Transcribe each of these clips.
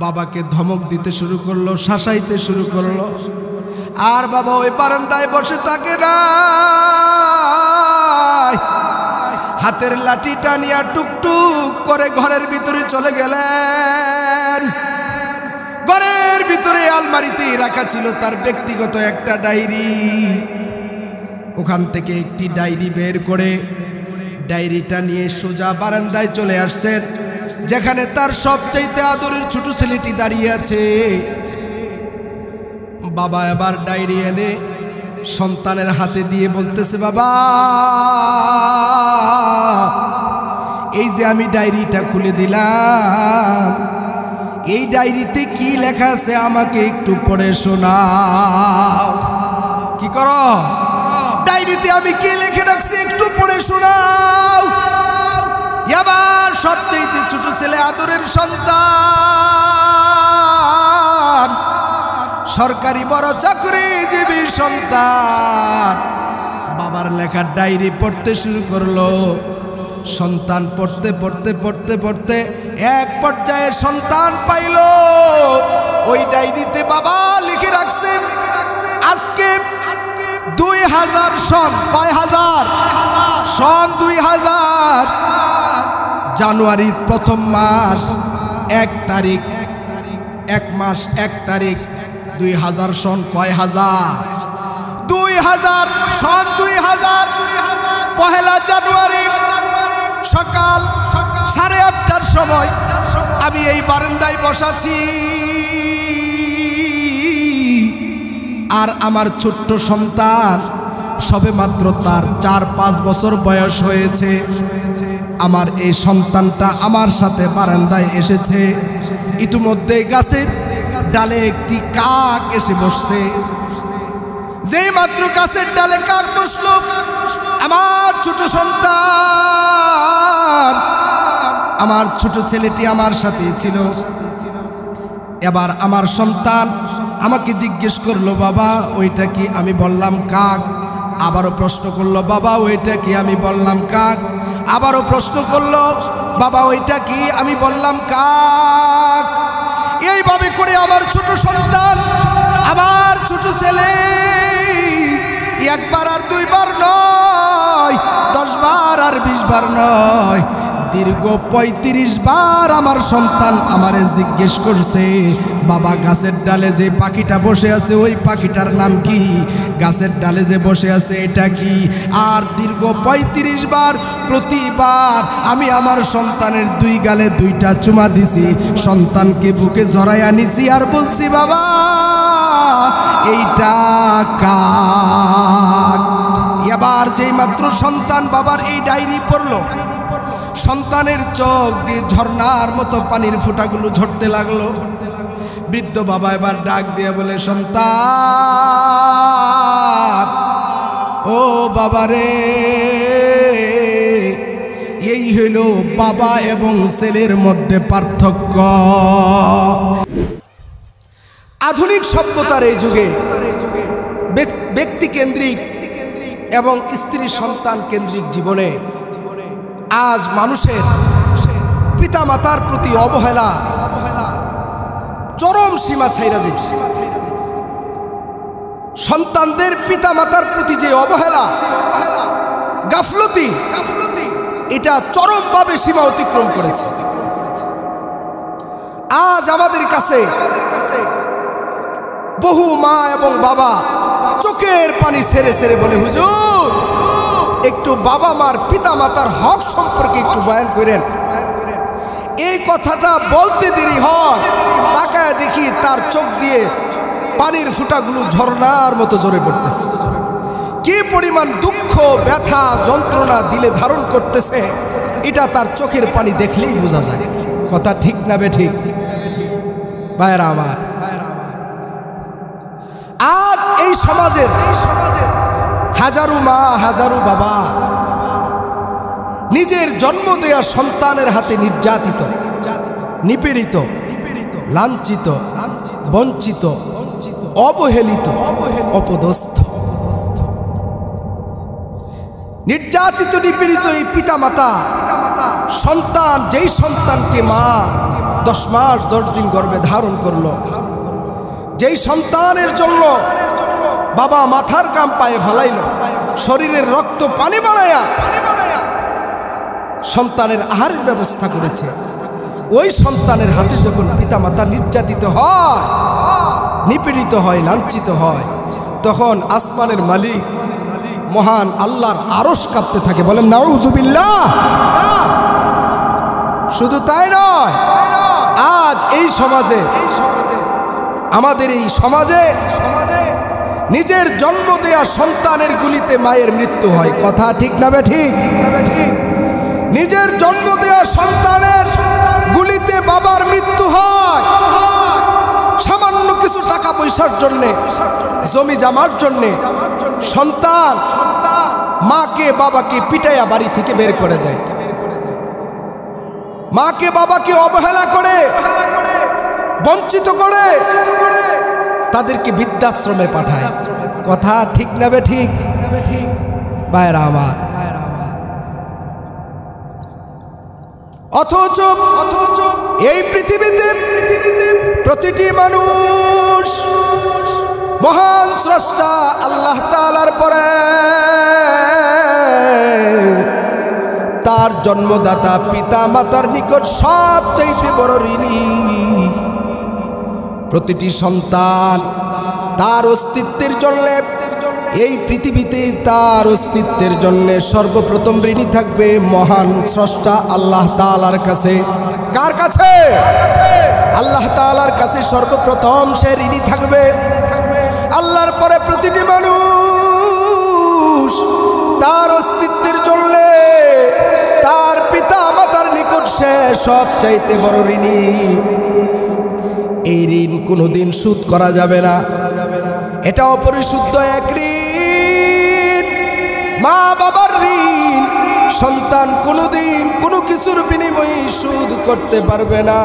বাবাকে ধমক দিতে শুরু করলো, শাসাইতে শুরু করলো। আর বাবা ওই বারান্দায় বসে থাকে না, হাতের লাঠিটা নিয়ে টুকটুক করে ঘরের ভিতরে চলে গেলেন। ঘরের ভিতরে আলমারিতে রাখা ছিল তার ব্যক্তিগত একটা ডায়েরি। ওখান থেকে একটি ডায়েরি বের করে ডায়েরিটা নিয়ে সোজা বারান্দায় চলে আসছেন, যেখানে তার সবচাইতে আদরের ছোট ছেলেটি দাঁড়িয়ে আছে। বাবা এবার ডায়েরি এনে সন্তানের হাতে দিয়ে বলতেছে, বাবা এই যে আমি ডায়েরিটা খুলে দিলাম, এই ডায়েরিতে কি লেখা আছে আমাকে একটু পড়ে শোনাও। কি করো? ডায়েরিতে আমি কি লিখে রাখছি একটু পড়ে শোনাও। এবার সবচেয়ে ছোট ছেলে, আদরের সন্তান, সরকারি বড় চাকরিজীবী সন্তান, বাবার লেখা ডায়েরি পড়তে শুরু করলো। সন্তান পড়তে পড়তে পড়তে পড়তে এক পর্যায়ে সন্তান পাইল ওই ডায়েরিতে বাবা লিখে রাখছেন আজকে 2000 সন, কয় হাজার সন, 2000 জানুয়ারির প্রথম মাস 1 তারিখ, 1 মাস 1 তারিখ 2000 সন, কয় হাজার? 2000 সন, 2000 পহেলা জানুয়ারি সকাল 8:30টার সময় আমি এই বারান্দায় বসাছি, আর আমার ছোট্ট সন্তান সবে মাত্র তার 4-5 বছর বয়স হয়েছে। আমার এই সন্তানটা আমার সাথে বারান্দায় এসেছে। ইতিমধ্যে গাছের ডালে একটি কাক এসে বসছে। যেই মাত্র গাছের ডালে কাক বসলো, আমার ছোট সন্তান, আমার ছোট ছেলেটি আমার সাথে ছিল। এবার আমার সন্তান আমাকে জিজ্ঞেস করলো, বাবা ওইটা কি? আমি বললাম কাক। আবারও প্রশ্ন করলো, বাবা ওইটা কি? আমি বললাম কাক। আবারও প্রশ্ন করলো, বাবা ওইটা কি? আমি বললাম কাক। এইভাবে করে আমার ছোট সন্তান, আমার ছোট ছেলে একবার আর 2 বার নয়, 10 বার আর 20 বার নয়, দীর্ঘ 35 বার আমার সন্তান আমারে জিজ্ঞেস করছে, বাবা গাছের ডালে যে পাখিটা বসে আছে ওই পাখিটার নাম কি? গাছের ডালে যে বসে আছে এটা কি? আর দীর্ঘ 35 বার প্রতিবার আমি আমার সন্তানের 2 গালে 2টা চুমা দিছি, সন্তানকে বুকে জড়াইয়া নিছি আর বলছি, বাবা এইটা কাক। এবার যেই মাত্র সন্তান বাবার এই ডায়েরি পড়লো, সন্তানের চোখ দিয়ে ঝর্ণার মতো পানির ফোঁটাগুলো ঝরতে লাগলো। বৃদ্ধ বাবা এবার ডাক দিয়ে বলে, সন্তান ও বাবা রে, এই হইল বাবা এবং ছেলের মধ্যে পার্থক্য। আধুনিক সভ্যতার এই যুগে ব্যক্তি কেন্দ্রিক এবং স্ত্রী সন্তান কেন্দ্রিক জীবনে আজ মানুষের পিতামাতার প্রতি অবহেলা চরম সীমা ছাইরা যাচ্ছে। সন্তানদের পিতামাতার প্রতি যে অবহেলা, গাফলতি, এটা চরমভাবে সীমা অতিক্রম করেছে। আজ আমাদের কাছে বহু মা এবং বাবা চোখের পানি ছেড়ে ছেড়ে বলে, হুজুর একটু বাবা মার পিতা মাতার হক সম্পর্কে একটু বয়ান করেন। এই কথাটা বলতে দেরি হয়, তাকায় দেখি তার চোখ দিয়ে পানির ফোঁটাগুলো ঝর্ণার মতো ঝরে পড়তেছে। কি পরিমাণ দুঃখ, ব্যথা, যন্ত্রণা দিলে ধারণ করতেছে, এটা তার চোখের পানি দেখলেই বোঝা যায়। কথা ঠিক না বেঠিক? ভাইরা আমার, আজ এই সমাজের হাজারো মা, হাজারো বাবা নিজের জন্ম দেয়া সন্তানের হাতে নির্যাতিত, নিপীড়িত, লাঞ্ছিত, বঞ্চিত, অবহেলিত, অপদস্থ। নির্যাতিত নিপীড়িত এই পিতামাতা সন্তান, যেই সন্তানকে মা 10 মাস 10 দিন গর্ভে ধারণ করলো, যেই সন্তানের জন্য বাবা মাথার কাম পায়ে ফেলাইলো, শরীরের রক্ত পানি বানায়া সন্তানের আহারের ব্যবস্থা করেছে, ওই সন্তানের হাতে যখন পিতামাতা নির্যাতিত হয়, নিপীড়িত হয়, লাঞ্ছিত হয়, তখন আসমানের মালিক মহান আল্লাহর আরশ কাঁপতে থাকে। বলেন নাউযুবিল্লাহ। শুধু তাই নয়, আজ এই সমাজে, আমাদের এই সমাজে নিজের জন্ম দেয়া সন্তানের গুলিতে মায়ের মৃত্যু হয়। কথা ঠিক না বেঠিক? নিজের জন্ম দেয়া সন্তানের গুলিতে বাবার মৃত্যু হয় সামান্য কিছু টাকা পয়সার জন্যে, জমি জামার জন্যে। সন্তান মাকে বাবাকে পিটাইয়া বাড়ি থেকে বের করে দেয়, মাকে বাবাকে অবহেলা করে, বঞ্চিত করে, তাদেরকে বৃদ্ধাশ্রমে পাঠায়। কথা ঠিক না বেঠিক? ভাইরা আমার, অথচ এই পৃথিবীতে প্রতিটি মানুষ মহান স্রষ্টা আল্লাহ তাআলার পরে তার জন্মদাতা পিতা মাতার নিকট সবচাইতে বড় ঋণী। প্রতিটি সন্তান তার অস্তিত্বের জন্য, এই পৃথিবীতে তার অস্তিত্বের জন্য সর্বপ্রথম ঋণী থাকবে মহান স্রষ্টা আল্লাহ তাআলার কাছে। কার কাছে? আল্লাহ তাআলার কাছে সর্বপ্রথম সে ঋণী থাকবে। আল্লাহর পরে প্রতিটি মানুষ তার অস্তিত্বের জন্য তার পিতা মাতার নিকট সে সবচাইতে বড় ঋণী। এই ঋণ কোনোদিন শোধ করা যাবে না, এটা অপরিশুদ্ধ এক ঋণ। মা বাবার ঋণ সন্তান কোনোদিন কোনো কিছুর বিনিময়ে শোধ করতে পারবে না।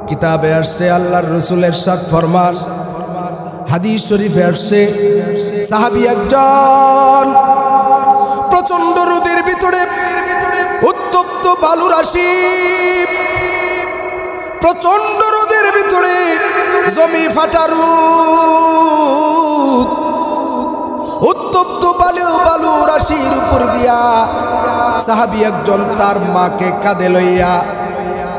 কিতাবে আসছে, আল্লাহর রাসূলের ইরশাদ ফরমান, হাদিস শরীফে আসছে, সাহাবী একজন প্রচন্ড রোদের ভিতরে, উত্তপ্ত বালুর রাশি, প্রচন্ড রোদের ভিতরে জমি ফাটা রোদ, উত্তপ্ত বালু রাশির উপর দিয়া সাহাবী একজন তার মাকে কাঁধে লইয়া,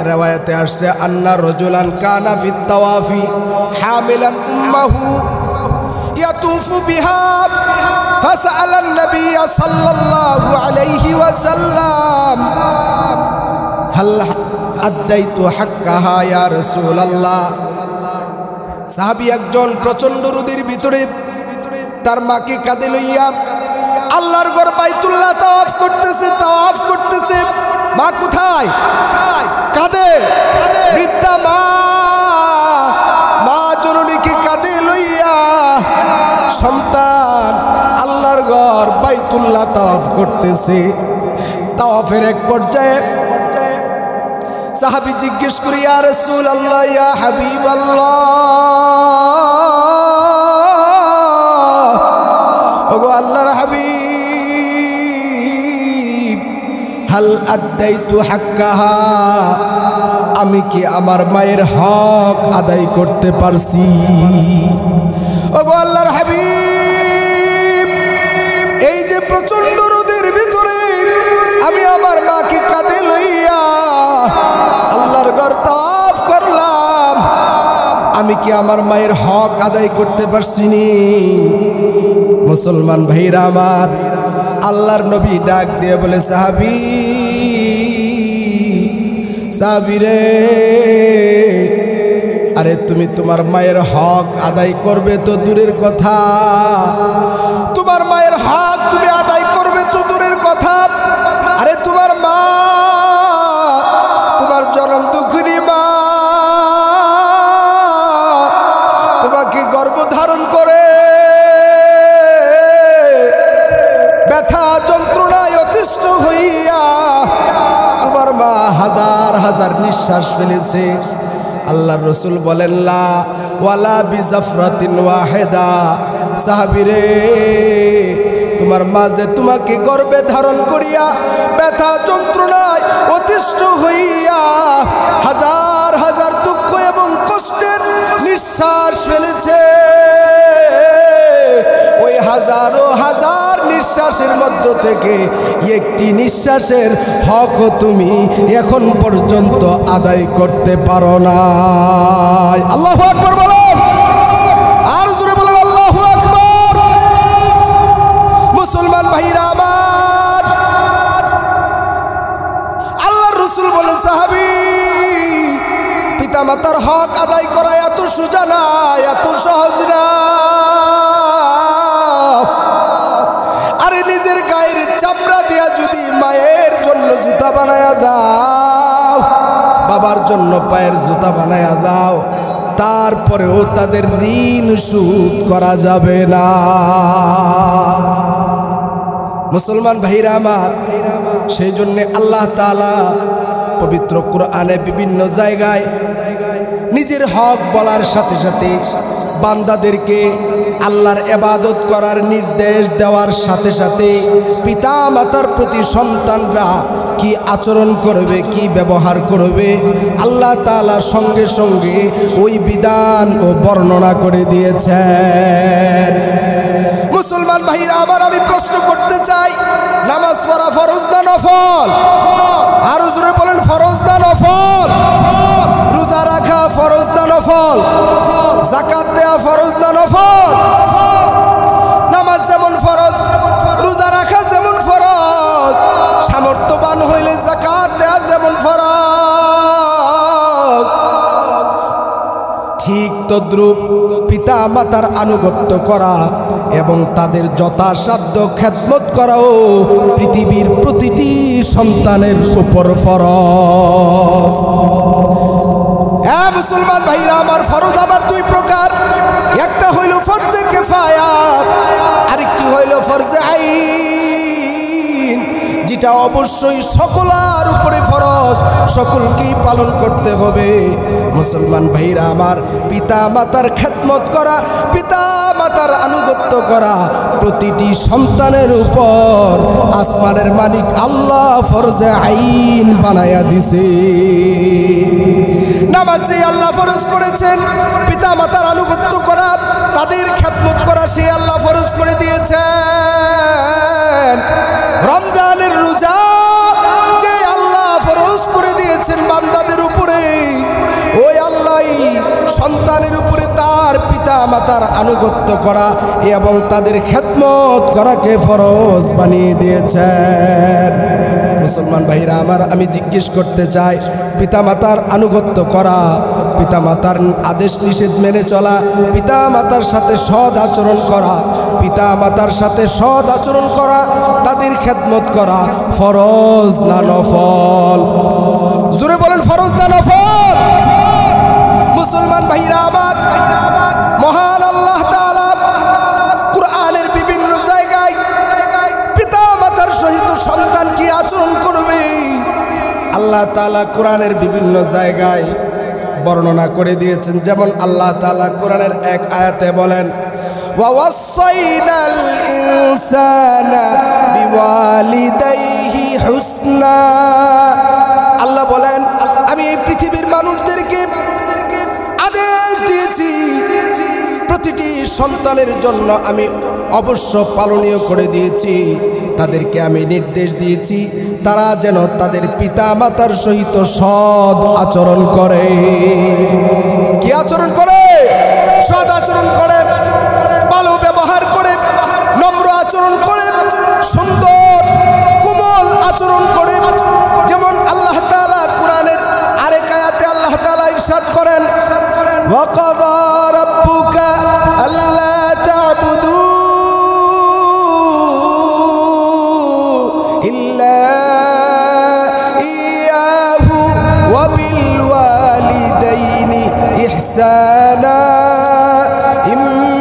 রিওয়ায়াতে আসছে, আন্না রাজুলান কানা ফিত তাওয়াফি হামিলান উম্মাহু ইয়াতুফু বিহা ফাসআলা আন-নবী সাল্লাল্লাহু আলাইহি ওয়াসাল্লাম হাল আদাইতু হাক্কাহা ইয়া রাসূলুল্লাহ। সাহাবী একজন প্রচন্ড রোদের ভিতরে তার মাকে কাঁধে লইয়া আল্লাহর ঘর বাইতুল্লাহ তাওয়াফ করতেছে। মা কোথায়? কাঁধে। বৃদ্ধা মা জননীকে কাঁধে লইয়া সন্তান আল্লাহর ঘর বাইতুল্লাহ তাওয়াফ করতেছে। তাওয়াফের এক পর্যায়ে সাহাবী জিজ্ঞেস করি, ইয়া রাসূলুল্লাহ, ইয়া হাবিবাল্লাহ, ওগো আল্লাহর হাবিব, হাল আদাইতু হাক্কাহা, আমি কি আমার মায়ের হক আদায় করতে পারছি? ওগো আল্লাহর হাবিব, এই যে প্রচন্ড রোদের ভিতরে আমি আমার মাকে কাঁধে লইয়া আল্লাহর ঘর তাওয়াফ করলাম, আমি কি আমার মায়ের হক আদায় করতে পারছি নি? মুসলমান ভাইরা আমার, আল্লাহর নবী ডাক দিয়ে বলে, সাহাবী রে, আরে তুমি তোমার মায়ের হক আদায় করবে তো দূরের কথা, তোমার মায়ের হক তুমি আদায় করবে তো দূরের কথা, আরে তোমার মা, তোমার জনম দুঃখিনী মা, তোমাকে গর্ভধারণ করে ব্যথা যন্ত্রণায় অতিষ্ঠ হইয়া তোমার মা হাজার হাজার নিঃশ্বাস ফেলেছে। আল্লাহর রাসূল বলেন, লা ওয়ালা বিজাফরাতিন ওয়াহিদা, সাহাবী রে, তোমার মাঝে তোমাকে গর্ভে ধারণ করিয়া ব্যথা যন্ত্রণায় অতিষ্ঠ হইয়া হাজার হাজার দুঃখ এবং কষ্টের নিঃশ্বাস ফেলেছে। ওই হাজারো হাজার নিঃশ্বাসের মধ্য থেকে একটি নিঃশ্বাসের হক তুমি এখন পর্যন্ত আদায় করতে পারো না। আল্লাহু আকবার বলেন, আর জোরে বলেন আল্লাহু আকবার। মুসলমান ভাইরা আমার, আল্লাহর রাসূল বলেন সাহাবী, পিতামাতার হক আদায় করা এত সোজা না, এত সহজ না। আরে নিজের গায়ের চামড়া দিয়া যদি মায়ের জন্য জুতা বানায়া দাও, বাবার জন্য পায়ের জুতা বানায়া দাও, তারপরেও তাদের ঋণ শোধ করা যাবে না। মুসলমান ভাইরা আমার, সেই জন্যে আল্লাহ তাআলা পবিত্র কোরআনে বিভিন্ন জায়গায় নিজের হক বলার সাথে সাথে বান্দাদেরকে আল্লাহর ইবাদত করার নির্দেশ দেওয়ার সাথে সাথে পিতা মাতার প্রতি সন্তানরা কি আচরণ করবে, কি ব্যবহার করবে, আল্লাহ তাআলা সঙ্গে সঙ্গে ওই বিধান ও বর্ণনা করে দিয়েছেন। মুসলমান ভাইরা আমার, আমি প্রশ্ন করতে চাই, নামাজ পড়া ফরজ না নফল? আরো জোরে বলেন, ফরজ না নফল? রোজা রাখা ফরজ না নফল? যাকাত দেয়া ফরজ না নফল? নামাজ যেমন ফরজ, রোজা রাখা যেমন ফরজ, সামর্থ্যবান হইলে যাকাত দেয়া যেমন ফরজ, ঠিক তদ্রূপ পিতা মাতার আনুগত্য করা এবং তাদের যথাসাধ্য খেদমত করাও পৃথিবীর প্রতিটি সন্তানের উপর ফরজ। হ্যাঁ মুসলমান ভাইরা আমার, ফরজ আবার দুই প্রকার। একটা হইল ফরজে কিফায়া, আরেকটি হইল ফরজে আইন, যেটা অবশ্যই সকলের উপরে ফরজ, সকলকেই পালন করতে হবে। মুসলমান ভাইরা আমার, পিতা মাতার খেদমত করা, পিতা মাতার আনুগত্য করা প্রতিটি সন্তানের উপর আসমানের মালিক আল্লাহ ফরজে আইন বানায়া দিছে। নামাজে আল্লাহ ফরজ করেছেন, পিতা মাতার আনুগত্য করা, তাদের খেদমত করা সে আল্লাহ ফরজ করে দিয়েছেন। রমজানের রোজা যে আল্লাহ ফরজ করে দিয়েছেন বান্দাদের উপরে, ওই আল্লাহই সন্তানের উপরে তার পিতা মাতার আনুগত্য করা এবং তাদের খেদমত করাকে ফরজ বানিয়ে দিয়েছেন। মুসলমান ভাইরা আমার, আমি জিজ্ঞেস করতে চাই, পিতা মাতার আনুগত্য করা, পিতা মাতার আদেশ নিষেধ মেনে চলা, পিতা মাতার সাথে সৎ আচরণ করা, পিতা মাতার সাথে সৎ আচরণ করা, তাদের খেদমত করা ফরজ না নফল? জোরে বলেন, ফরজ না নফল? মুসলমান ভাইরা আমার, মহান আল্লাহ তাআলা কুরআনের বিভিন্ন জায়গায় পিতা মাতার সহিত সন্তান কি আচরণ করবে আল্লাহ তাআলা কুরআনের বিভিন্ন জায়গায় বর্ণনা করে দিয়েছেন। যেমন আল্লাহ তাআলা কুরআনের এক আয়াতে বলেন, ওয়াসাইনাল ইনসানা বিওয়ালিদাইহি হুসনা। আল্লাহ বলেন, আমি এই পৃথিবীর মানুষদেরকে আদেশ দিয়েছি, প্রতিটি সন্তানের জন্য আমি অবশ্য পালনীয় করে দিয়েছি, তাদেরকে আমি নির্দেশ দিয়েছি তারা যেন তাদের পিতা মাতার সহিত সৎ আচরণ করে। কি আচরণ করে? সৎ আচরণ করে, ভালো ব্যবহার করে, নম্র আচরণ করে, সুন্দর কোমল আচরণ করে। যেমন আল্লাহ তাআলা কুরআনের আরেক আয়াতে আল্লাহ তাআলা ইরশাদ করেন, ওয়াকাযা রাব্বুকা আল্লা তা'বুদু ইল্লা ইয়াহু ওয়া বিল ওয়ালিদাইনি ইহসানা ইম্মা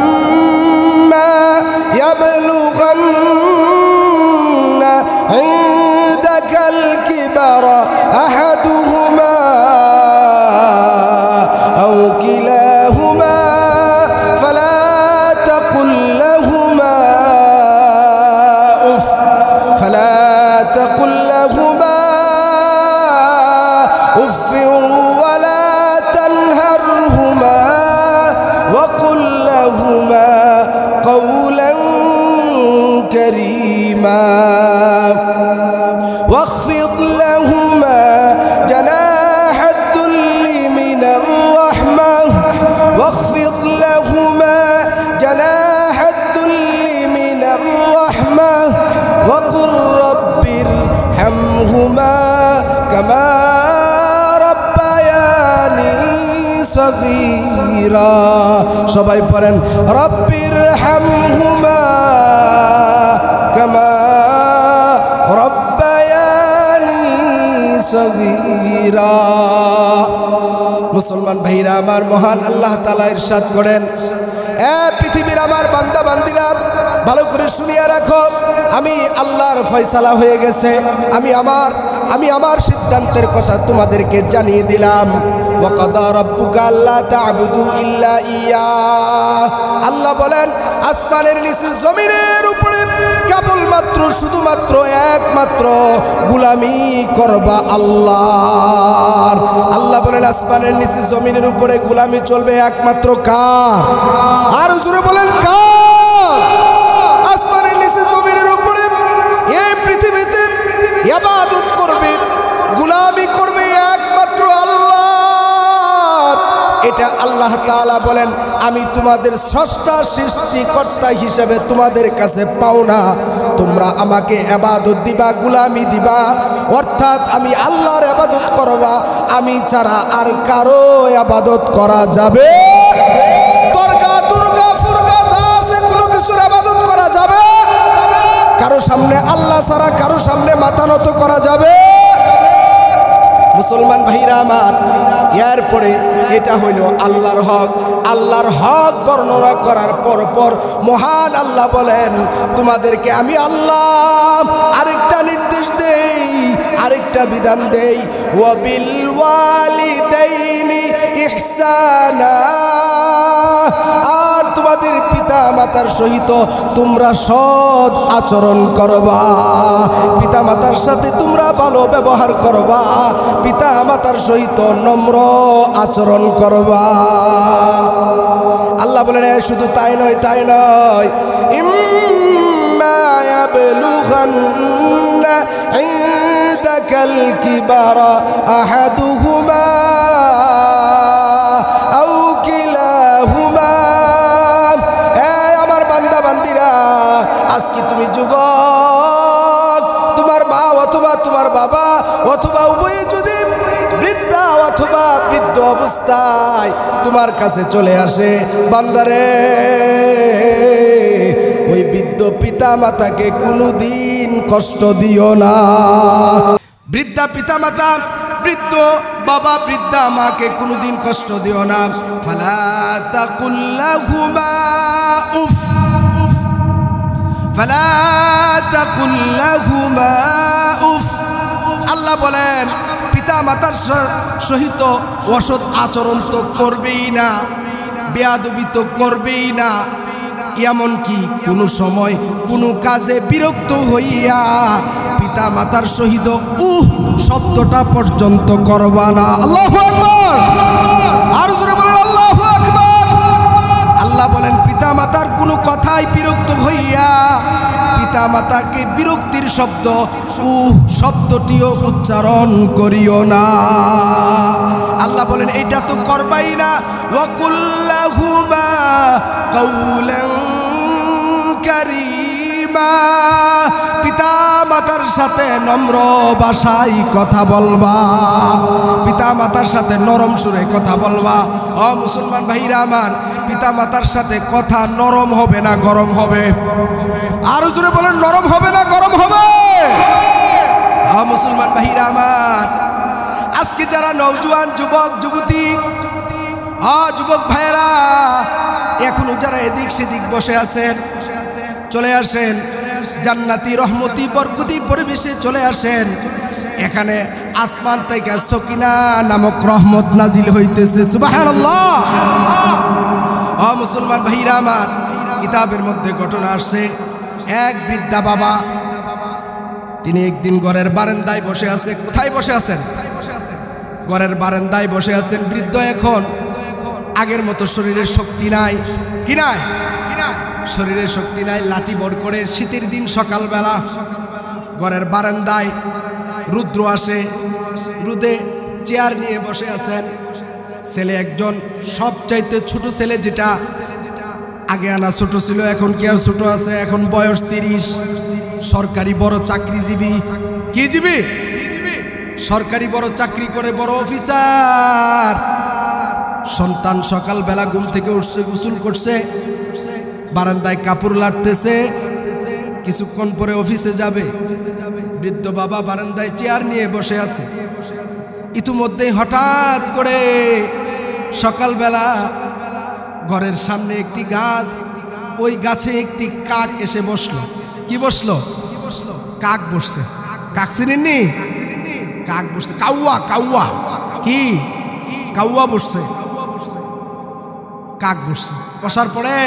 واخفض لهما جناح الذل من الرحمة واخفض لهما جناح الذل من الرحمة وقل رب ارحمهما كما ربياني صغيرا সবাই পড়েন রব্বির হামহুমা কামা রব্বায়ানি সগীরা। মুসলমান ভাইরা আমার, মহান আল্লাহ তাআলা ইরশাদ করেন, এ পৃথিবীর আমার বান্দা বান্দিরা ভালো করে শুনিয়া রাখো, আমি আল্লাহর ফয়সালা হয়ে গেছে, আমি আমার সিদ্ধান্তের কথা তোমাদেরকে জানিয়ে দিলাম। ওয়াকাদা রাব্বুকা আল্লা তা'বুদু ইল্লা ইয়া, আল্লাহ বলেন আসমানের নিচে জমিনের উপরে কেবলমাত্র শুধুমাত্র একমাত্র গোলামি করবা আল্লাহর। আল্লাহ বলেন আসমানের নিচে জমিনের উপরে গোলামি চলবে একমাত্র কার? আর জোরে বলেন কার? আসমানের নিচে জমিনের উপরে এই পৃথিবীতে ইবাদত করবে, গোলামি করবে একমাত্র আল্লাহ। এটা আল্লাহ তাআলা বলেন, আমি তোমাদের স্রষ্টা সৃষ্টিকর্তা হিসেবে তোমাদের কাছে পাওনা, তোমরা আমাকে ইবাদত দিবা, গোলামি দিবা, অর্থাৎ আমি আল্লাহর ইবাদত করবা, আমি ছাড়া আর কারো ইবাদত করা যাবে? দুর্গা ফুরগা যা আছে কোনো কিছুর ইবাদত করা যাবে? কারো সামনে আল্লাহ ছাড়া কারো সামনে মাথা নত করা যাবে? মুসলমান ভাইরা আমার, এরপরে এটা হইল আল্লাহর হক। আল্লাহর হক বর্ণনা করার পর মহান আল্লাহ বলেন, তোমাদেরকে আমি আল্লাহ আরেকটা নির্দেশ দেই, আরেকটা বিধান দেই, ওয়াবিল ওয়ালিদাইনি ইহসানা, আর তোমাদের পিতা মাতার সহিত তোমরা সৎ আচরণ করবা, পিতা মাতার সাথে তোমরা ভালো ব্যবহার করবা, পিতা মাতার সহিত নম্র আচরণ করবা। আল্লাহ বলেন শুধু তাই নয়, ইম্মা ইয়াবলুগান্না ইনদাকাল কিবারা আহাদুহুমা আও কিলাহুমা, আমার বান্দা বান্দিরা, আজকে তুমি যুবক, তোমার মা অথবা তোমার বাবা অথবা উভয়ে যদি বৃদ্ধা অথবা বৃদ্ধ অবস্থায় তোমার কাছে চলে আসে, বান্দারে ওই বৃদ্ধ পিতা মাতাকে কোনোদিন কষ্ট দিও না। বৃদ্ধা পিতা মাতা, বৃদ্ধ বাবা, বৃদ্ধা মাকে কোনোদিন কষ্ট দিও না। ফালা তাকুল লাহুমা উফ, ফালা তাকুল লাহুমা উফ। আল্লাহ বলেন পিতা মাতার সহিত অসৎ আচরণ তো করবেই না, বেয়াদবি তো করবেই না, এমনকি কোনো সময় কোনো কাজে বিরক্ত হইয়া পিতা মাতার সহিত শব্দটা পর্যন্ত করবা না। আল্লাহু আকবার, আর জোরে বলেন আল্লাহু আকবার। আল্লাহ বলেন পিতা মাতার কোনো কথাই বিরক্ত হইয়া পিতা মাতাকে বিরক্তির শব্দ শব্দটিও উচ্চারণ করিও না। আল্লাহ বলেন এটা তো করবাই না। ওয়াকুল্লাহুমা কাউলান কারীমা, পিতা মাতার সাথে নম্র ভাষায় কথা বলবা, পিতা মাতার সাথে নরম সুরে কথা বলবা। ও মুসলমান ভাইরা আমার, পিতা মাতার সাথে কথা নরম হবে না গরম হবে? আরো জোরে বলেন, নরম হবে না গরম হবে? ও মুসলমান ভাইরা আমার, আজকে যারা নওজোয়ান যুবক যুবতী, যুবক ভাইয়েরা এখনো যারা এদিক সেদিক বসে আছেন, চলে আসেন, জান্নাতি রহমতি বরকতি পরিবেশে চলে আসেন। এখানে আসমান থেকে সকিনা নামক রহমত নাজিল হইতেছে। সুবহানাল্লাহ। ও মুসলমান ভাইরা আমার, কিতাবের মধ্যে ঘটনা আসছে, এক বৃদ্ধা বাবা, তিনি একদিন ঘরের বারান্দায় বসে আছে। কোথায় বসে আছেন? ঘরের বারান্দায় বসে আছেন। বৃদ্ধ এখন আগের মতো শরীরের শক্তি নাই, কি নাই? শরীরে শক্তি নাই, লাঠি বর করে শীতের দিন সকালবেলা ঘরের বারান্দায় রুদ্র আসে, রোদে চেয়ার নিয়ে বসে আছেন। ছেলে একজন, সবচাইতে ছোট ছেলে, যেটা আগে আনা ছোট ছিল, এখন কি আর ছোট আছে, এখন বয়স 30, সরকারি বড় চাকরিজীবী। কি জীবী? সরকারি বড় চাকরি করে, বড় অফিসার। সন্তান সকালবেলা ঘুম থেকে উঠছে, গোসল করছে, বারান্দায় কাপড় লাড়তেছে, কিছুক্ষণ পরে অফিসে যাবে। বৃদ্ধ বাবা বারান্দায় চেয়ার নিয়ে বসে আছে। ইতিমধ্যেই হঠাৎ করে সকালবেলা ঘরের সামনে একটি গাছ, ওই গাছে একটি কাক এসে বসলো। কি বসলো? কাক বসছে। কাক চিনেননি? কাক বসছে। কাউয়া, কাউয়া। কি? কাউয়া বসছে, কাক বসছে। বসার পরে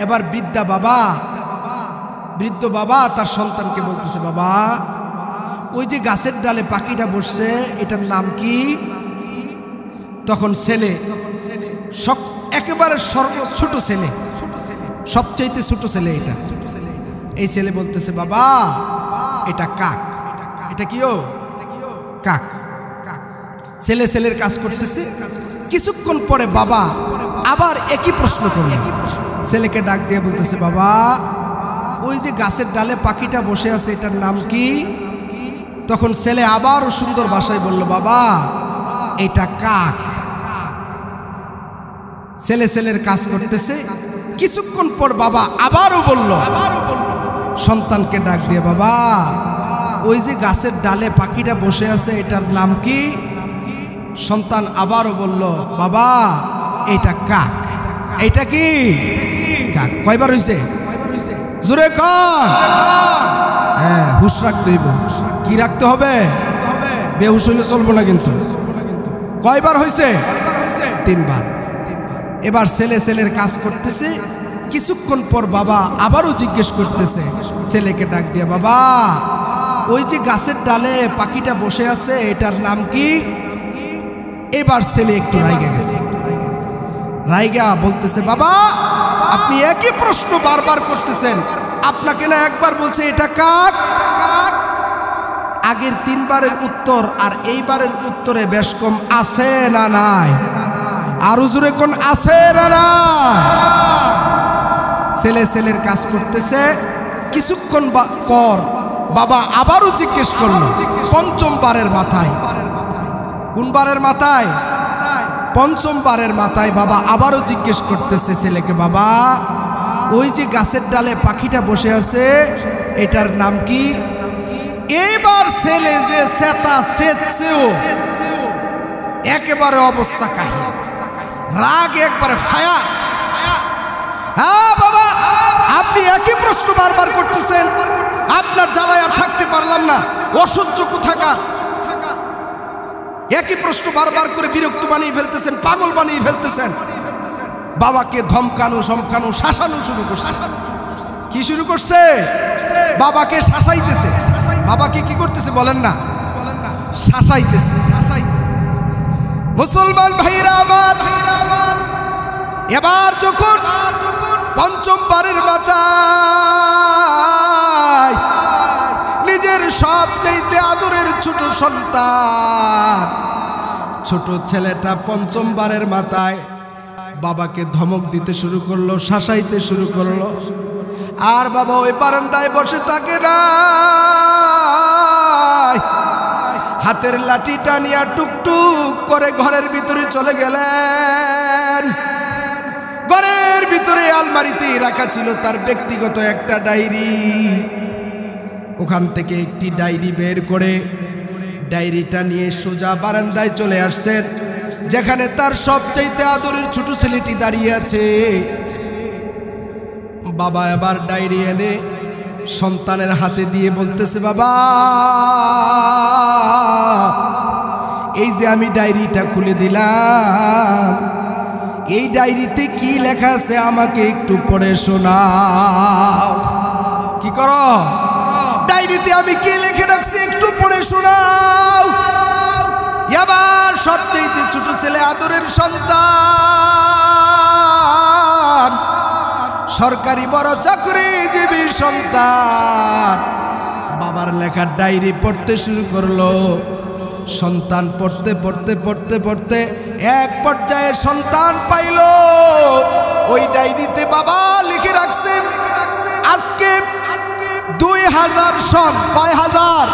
এবার বৃদ্ধ বাবা তার সন্তানকে বলতেছে, বাবা ওই যে গাছের ডালে পাখিটা বসছে, এটার নাম কি? তখন ছেলে, একেবারে ছোট ছেলে, সবচাইতে ছোট ছেলে এটা, এই ছেলে বলতেছে, বাবা এটা কাক। এটা কিও? কাক। ছেলের কাজ করতেছে। কিছুক্ষণ পরে বাবা আবার একই প্রশ্ন করলেন। ছেলেকে ডাক দিয়ে বলতেছে, বাবা ওই যে গাছের ডালে পাখিটা বসে আছে, এটার নাম কি? তখন ছেলে আবারও সুন্দর ভাষায় বলল, বাবা এটা কাক। ছেলের কাজ করতেছে। কিছুক্ষণ পর বাবা আবারও বলল, সন্তানকে ডাক দিয়ে, বাবা ওই যে গাছের ডালে পাখিটা বসে আছে, এটার নাম কি? সন্তান আবারও বলল, বাবা এটা কাক। এটা কি? কাক। কয়বার হইছে? জোরে কর। হ্যাঁ, হুশ রাখতে হইব। কি রাখতে হবে? বেহুশ হইলে চলবো না কিন্তু। কয়বার হইছে? 3 বার। এবার ছেলের কাজ করতেছে। কিছুক্ষণ পর বাবা আবারও জিজ্ঞেস করতেছে, ছেলেকে ডাক দিয়ে, বাবা ওই যে গাছের ডালে পাখিটা বসে আছে, এটার নাম কি? এবার ছেলে একটু রাইগা গেছে। রাইগা বলতেছে, বাবা আপনি একই প্রশ্ন বারবার করতেছেন, আপনাকে না একবার বলছে এটা কাক? আগের 3 বারের উত্তর আর এইবারের উত্তরে বেশ কম আছে না নাই? আরো জোরে কোন আছে না নাই? ছেলের কাজ করতেছে। কিছুক্ষণ পর বাবা আবারও জিজ্ঞেস করলো, 5ম বারের মাথায়। কোন বারের মাথায়? 5ম বারের মাথায় বাবা আবারও জিজ্ঞেস করতেছে ছেলেকে, বাবা ওই যে গাছের ডালে পাখিটা বসে আছে, এটার নাম কি? এইবার ছেলে যে সেতা সেচছেও, একেবারে অবস্থা কাহিল, রাগ একবারে ফায়া। হ্যাঁ বাবা, আপনি একই প্রশ্ন বারবার করতেছেন, আপনার জ্বালায় আর থাকতে পারলাম না, অসহ্য কোথাকার। একই প্রশ্ন বারবার করে বিরক্ত বানিয়ে ফেলতেছেন, পাগল বানিয়ে ফেলতেছেন। বাবাকে ধমকানো, সমকানো, শাসানো শুরু করছে। কি শুরু করছে? বাবাকে শাসাইতেছে। বাবাকে কি করতেছে বলেন না? শাসাইতেছে। মুসলমান ভাইরা আমার, এবার যখন 5ম বারের মাথায় নিজের সবচাইতে আদরের ছোট সন্তান, ছোট ছেলেটা 5ম বারের মাথায় বাবাকে ধমক দিতে শুরু করলো, শাসাইতে শুরু করলো। আর বাবা ওই বারান্দায় বসে থাকে না, হাতের লাঠিটা নিয়ে টুকটুক করে ঘরের ভিতরে চলে গেলেন। ঘরের ভিতরে আলমারিতে রাখা ছিল তার ব্যক্তিগত একটা ডায়েরি। ওখান থেকে একটি ডায়েরি বের করে ডায়েরিটা নিয়ে সোজা বারান্দায় চলে আসছেন, যেখানে তার সবচাইতে আদরের ছোট ছেলেটি দাঁড়িয়ে আছে। বাবা এবার ডায়েরি এনে সন্তানের হাতে দিয়ে বলতেছে, বাবা এই যে আমি ডায়েরিটা খুলে দিলাম, এই ডায়েরিতে কি লেখা আছে আমাকে একটু পড়ে শোনাও। কি করো? ডায়েরিতে আমি কি লিখে রাখছি একটু পড়ে শোনাও। এবার সবচেয়ে ছোট ছেলে, আদরের সন্তান, সরকারি বড় চাকরিজীবী সন্তান বাবার লেখা ডায়েরি পড়তে শুরু করলো। সন্তান পড়তে পড়তে পড়তে পড়তে এক পর্যায়ে সন্তান পাইল। ওই ডায়েরিতে বাবা লিখে রাখছে আজকে 2000 সন, কয় হাজার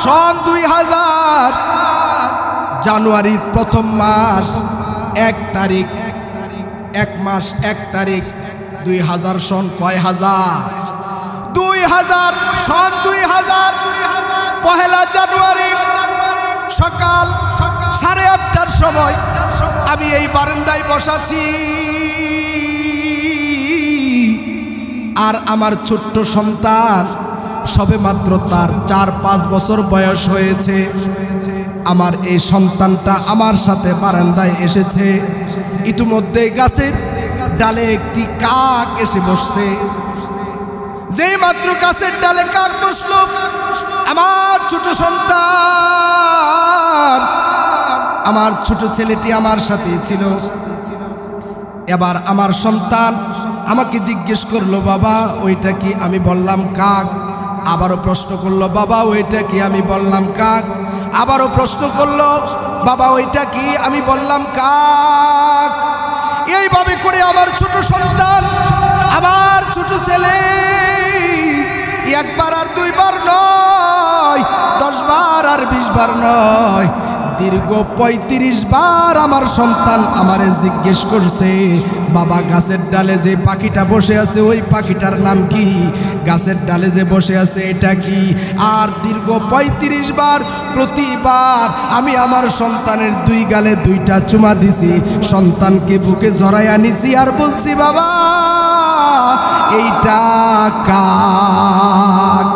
সন, 2000 জানুয়ারির প্রথম মাস 1 তারিখ, 1 মাস 1 তারিখ 2000 সন, কয় হাজার 2000 সন, 2000 পহেলা জানুয়ারি সকাল 8:30টার সময় আমি এই বারান্দায় বসাছি, আর আমার ছোট্ট সন্তান সবে মাত্র তার 4-5 বছর বয়স হয়েছে। আমার এই সন্তানটা আমার সাথে বারান্দায় এসেছে। ইতিমধ্যে গাছের ডালে একটি কাক এসে বসছে। যেই মাত্র গাছের ডালে কাক বসলো, আমার ছোট সন্তান, আমার ছোট ছেলেটি আমার সাথে ছিল। এবার আমার সন্তান আমাকে জিজ্ঞেস করলো, বাবা ওইটা কি? আমি বললাম কাক। আবারও প্রশ্ন করলো, বাবা ওইটা কি? আমি বললাম কাক। আবারও প্রশ্ন করলো, বাবা ওইটা কি? আমি বললাম কাক। এইভাবে করে আমার ছোট সন্তান, আমার ছোট ছেলে একবার আর 2 বার নয়, 10 বার আর 20 বার নয়, দীর্ঘ 35 বার আমার সন্তান আমারে জিজ্ঞেস করছে, বাবা গাছের ডালে যে পাখিটা বসে আছে ওই পাখিটার নাম কি? গাছের ডালে যে বসে আছে এটা কি? আর দীর্ঘ 35 বার প্রতিবার আমি আমার সন্তানের 2 গালে 2টা চুমা দিছি, সন্তানকে বুকে জড়াইয়া নিছি আর বলছি, বাবা এইটা কাক।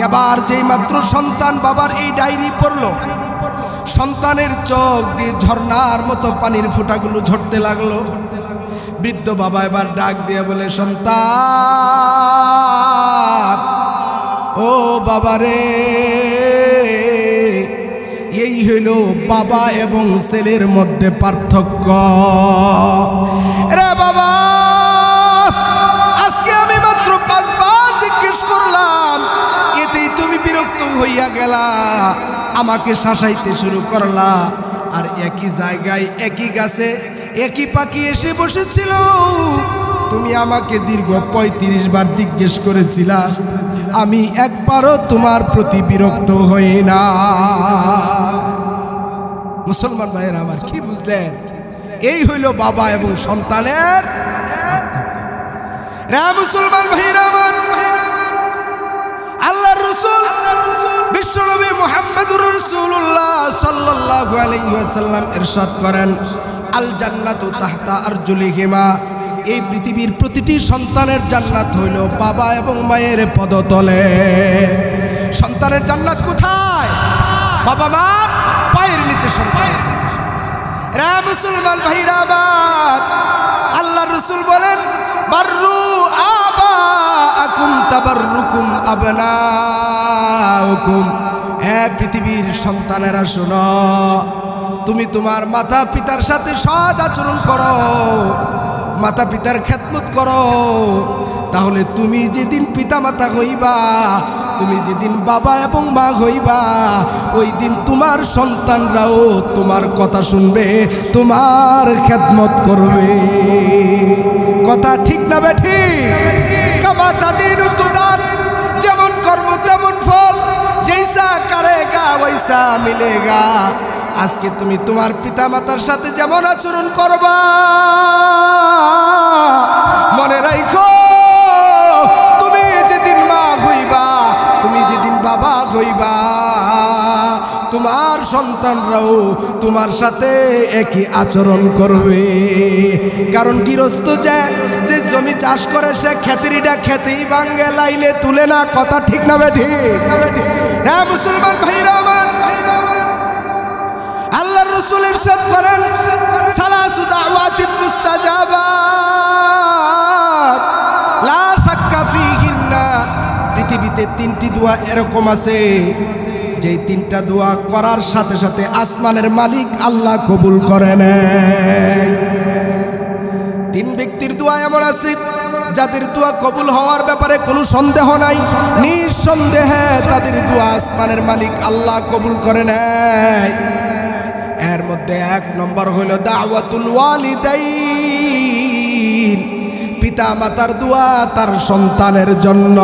এবার যেই মাত্র সন্তান বাবার এই ডায়েরি পড়লো, সন্তানের চোখ দিয়ে ঝর্ণার মতো পানির ফোঁটাগুলো ঝরতে লাগলো। বৃদ্ধ বাবা এবার ডাক দিয়ে বলে, সন্তান, ও বাবা রে, এই হইল বাবা এবং ছেলের মধ্যে পার্থক্য। রে বাবা, আজকে আমি মাত্র 5 বার জিজ্ঞেস করলাম, এতেই তুমি বিরক্ত হইয়া গেলা, আমাকে শাসাইতে শুরু করলা। আর একই জায়গায় একই গাছে একই পাখি এসে বসেছিল, তুমি আমাকে দীর্ঘ 35 বার জিজ্ঞেস করেছিলা, আমি একবারও তোমার প্রতি বিরক্ত হই না। মুসলমান ভাইয়েরা আমার, কি বুঝলেন? এই হইল বাবা এবং সন্তানের রে মুসলমান ভাইয়েরা আমার। আল্লাহর রাসূল বিশ্বনবী মুহাম্মদুর রাসূলুল্লাহ সাল্লাল্লাহু আলাইহি ওয়াসাল্লাম ইরশাদ করেন, আল জান্নাতু তাহতা আরজুলিহিমা। এই পৃথিবীর প্রতিটি সন্তানের জান্নাত হইল বাবা এবং মায়ের পদতলে। সন্তানের জান্নাত কোথায়? বাবা মার পায়ের নিচে। সন্তানের রে মুসলমান ভাইরা আমার, আল্লাহর রাসূল বলেন, বাররু আবাআকুম তাবাররুকুম আবনাউকুম। হে পৃথিবীর সন্তানেরা শোনো, তুমি তোমার মাতা পিতার সাথে সৎ আচরণ করো, মাতা পিতার খেদমত করো, তাহলে তুমি যেদিন পিতা মাতা হইবা, তুমি যেদিন বাবা এবং মা হইবা, ওই দিন তোমার সন্তানরাও তোমার কথা শুনবে, তোমার খেদমত করবে। কথা ঠিক না বেঠিক? কামা তাদিনু তুদান, যেমন কর্ম তেমন ফল, জৈসা করেগা ওইসা মিলেগা। আজকে তুমি তোমার পিতা মাতার সাথে যেমন আচরণ করবা, মনে রাখো তুমি যেদিন মা হইবা, তুমি যেদিন বাবা হইবা, তোমার সন্তানরাও তোমার সাথে একই আচরণ করবে। কারণ গৃহস্থ যে জমি চাষ করে সে খেতেরিটা খেতেই ভাঙ্গে, লাইলে তুলে না। কথা ঠিক না বেঠিক? হ্যাঁ মুসলমান ভাইরা আমার, আল্লাহর রাসূল ইরশাদ করেন, সালাসু দাওয়াতিন মুস্তাজাবাত লা শাক্কা ফীহিন্না। পৃথিবীতে 3টি দোয়া এরকম আছে, যেই 3টা দোয়া করার সাথে সাথে আসমানের মালিক আল্লাহ কবুল করে নেন। 3 ব্যক্তির দোয়া এমন আছে যাদের দোয়া কবুল হওয়ার ব্যাপারে কোনো সন্দেহ নাই, নিঃসন্দেহে তাদের দোয়া আসমানের মালিক আল্লাহ কবুল করে নেয়। এর মধ্যে এক নম্বর হলো দাওয়াতুল ওয়ালিদাইন, পিতা মাতার দোয়া তার সন্তানের জন্য।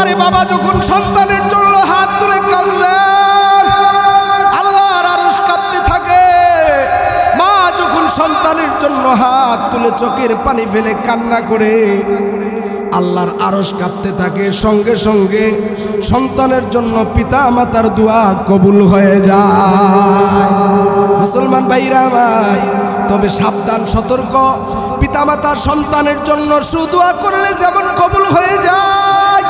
আরে বাবা যখন সন্তানের জন্য হাত তুলে কাঁদলে আল্লাহর আরশ কাঁপতে থাকে, মা যখন সন্তানের জন্য হাত তুলে চোখের পানি ফেলে কান্না করে আল্লাহর আরশ কাঁপতে থাকে, সঙ্গে সঙ্গে সন্তানের জন্য পিতা মাতার দোয়া কবুল হয়ে যায়। মুসলমান ভাইরা আমার, তবে সাবধান সতর্ক, পিতা মাতার সন্তানের জন্য সুদোয়া করলে যেমন কবুল হয়ে যায়,